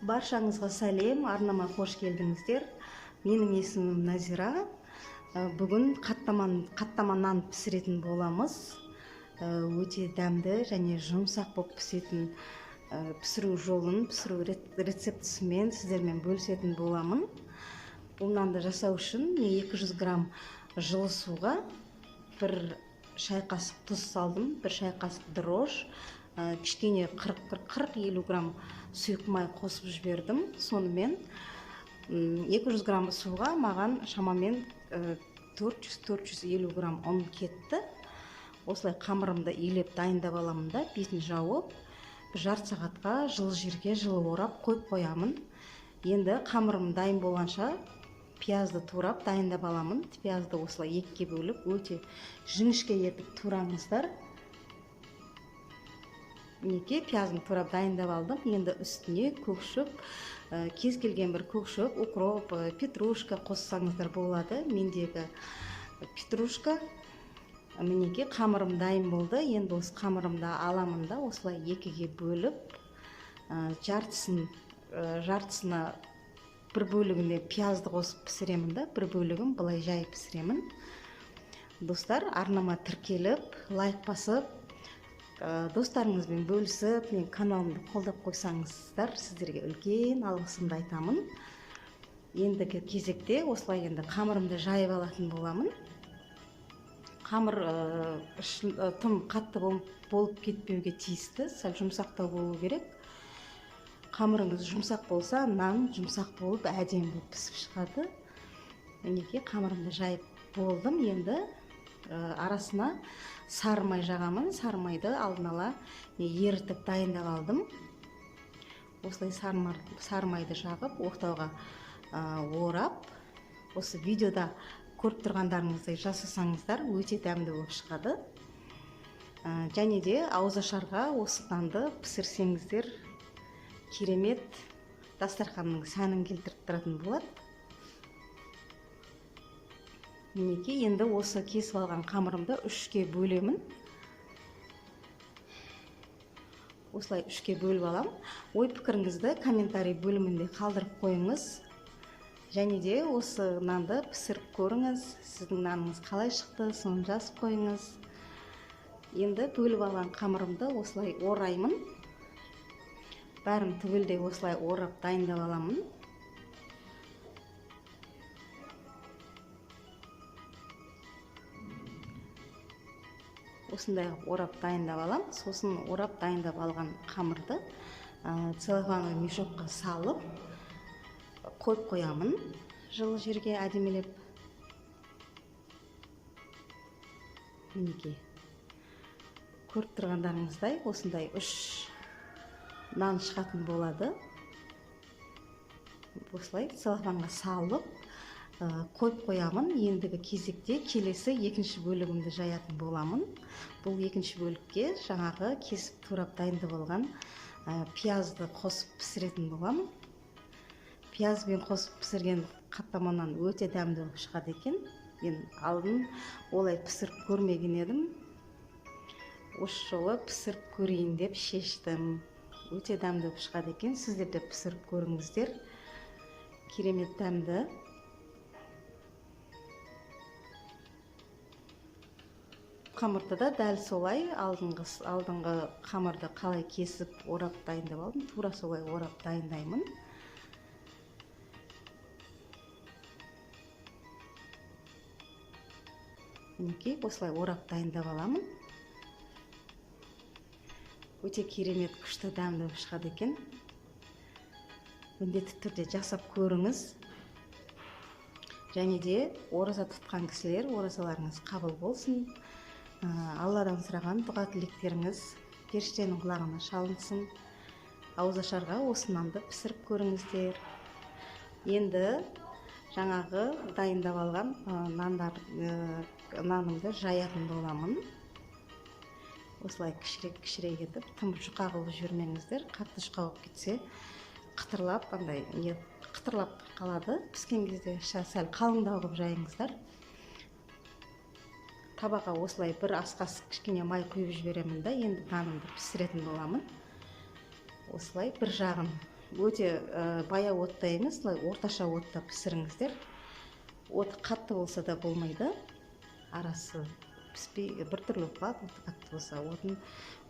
Баршаңызға сәлем, арнама қош келдіңіздер. Менің есімім Назира. Бүгін қаттама нан пісіретін боламыз. Өте дәмді және жұмсақ болып пісетін пісіру жолын, пісіру рецептісімен сіздермен бөлісетін боламын. Бұл нанды жасау үшін 200 грамм жылы суға 1 шай қасық тұз салдым, 1 шай қасық дрож, кішкене 40-50 грамм сұйық май қосып жібердім. Сонымен 200 грамм суға маған шамамен 400-450 грамм ұн кетті. Осылай қамырымды илеп дайындап аламын да, бетін жауып, жарты сағатқа жылы жерге жылы орап қойып қоямын. Енді қамырым дайын болғанша пиязды турап дайындап аламын. Пиязды осылай екіге бөліп, өте жіңішке етіп тураңыздар. Мінекей пиязын турап дайындап алдым. Енді үстіне көкшөп, кез келген бір көкшөп, укроп, петрушка қоссаңыздар болады. Мендегі петрушка. Мінекей қамырым дайын болды. Енді осы қамырымды аламын да осылай екіге бөліп, жартысына бір бөлігіне пиязды қосып пісіремін да, бір бөлігін былай жай пісіремін. Достар, арнама тіркеліп, лайк басып, достарыңызбен бөлісіп, мен каналымды қолдап қойсаңыздар, сіздерге үлкен алғысымды айтамын. Ендігі кезекте осылай енді қамырымды жайып алатын боламын. Қамыр тым қатты болып кетпеуге тиісті, сәл жұмсақтау болу керек. Қамырыңыз жұмсақ болса, нан жұмсақ болып, әдемі болып пісіп шығады. Мінекей қамырымды жайып болдым. Енді арасына сары май жағамын. Сары майды алдын ала ерітіп дайындап алдым. Осылай сары майды жағып, ортаға орап, осы видеода көріп тұрғандарыңыздай жасасаңыздар, өте дәмді болып шығады. Және де ауызашарға осы нанды пісірсеңіздер, керемет дастарханның сәнін келтіріп тұратын болады. Мінекей, енді осы кесіп алған қамырымды 3-ке бөлемін. Осылай 3-ке бөліп алам. Ой пікіріңізді комментарий бөлімінде қалдырып қойыңыз. Және де осы нанды пісіріп көріңіз. Сіздің наныңыз қалай шықты, соны жазып қойыңыз. Енді бөліп алған қамырымды осылай ораймын. Бәрін түгелдей осылай орап дайындап аламын. Осындай орап дайындап алам. Сосын орап дайындап алған қамырды целлофановый мешокқа салып қойып қоямын, жылы жерге әдемелеп. Мінекей, көріп тұрғандарыңыздай осындай 3 нан шығатын болады. Осылай целлофанға салып қойып қоямын. Ендігі кезекте келесі екінші бөлігімді жаятын боламын. Бұл екінші бөлікке жаңағы кесіп турап дайындап алған пиязды қосып пісіретін боламын. Пиязбен қосып пісірген қаттаманнан өте дәмді болып шығады екен. Мен алдын олай пісіріп көрмеген едім. Осы жолы пісіріп көрейін деп шештім. Өте дәмді болып шығады екен. Сіздер де пісіріп көріңіздер. Керемет дәмді. Қамырды да дәл солай алдыңғы қамырды қалай кесіп орап дайындап алдым, тура солай орап дайындаймын. Мінекей, осылай орап дайындап аламын. Өте керемет күшті дәмді шығады екен. Міндетті түрде жасап көріңіз. Және де ораза тұтқан кісілер, оразаларыңыз қабыл болсын. Алладан сұраған дұға тілектеріңіз періштенің құлағына шалынсын. Ауызашарға осы нанды пісіріп көріңіздер. Енді жаңағы дайындап алған нанымды жаятын боламын. Осылай кішірек етіп, тым жұқа қылып жібермеңіздер. Қатты жұқа болып кетсе, қытырлап қалады. Піскен кезде сәл қалыңдау қылып жайыңыздар. Табаға осылай бір ас қасық кішкене май құйып жіберемін да, енді нанымды пісіретін боламын. Осылай бір жағын өте баяу отта емес, былай орташа отта пісіріңіздер. Оты қатты болса да болмайды, арасы піспей біртүрлі болып қалады. Оты қатты болса, отын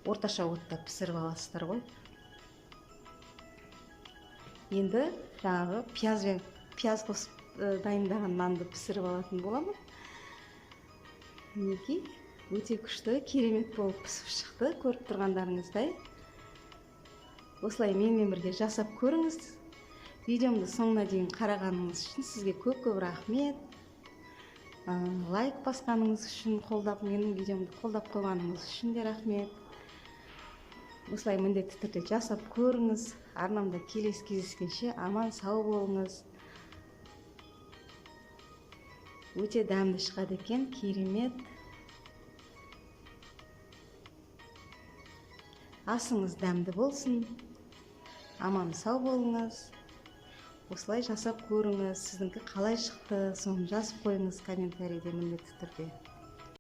орташа отта пісіріп аласыздар ғой. Енді жаңағы пияз қосып дайындаған нанды пісіріп алатын боламын. Мінекей, өте күшті, керемет болып пісіп шықты, көріп тұрғандарыңыздай. Осылай менімен бірге жасап көріңіз. Видеомды соңына дейін қарағаныңыз үшін сізге көп рахмет. Лайк басқаныңыз үшін, менің видеомды қолдап қойғаныңыз үшін де рахмет. Осылай міндетті түрде жасап көріңіз. Арнамда келесі кездескенше аман сау болыңыз. Өте дәмді шығады екен, керемет. Асыңыз дәмді болсын. Аман сау болыңыз. Осылай жасап көріңіз. Сіздіңкі қалай шықты, соны жазып қойыңыз комментарийде міндетті түрде.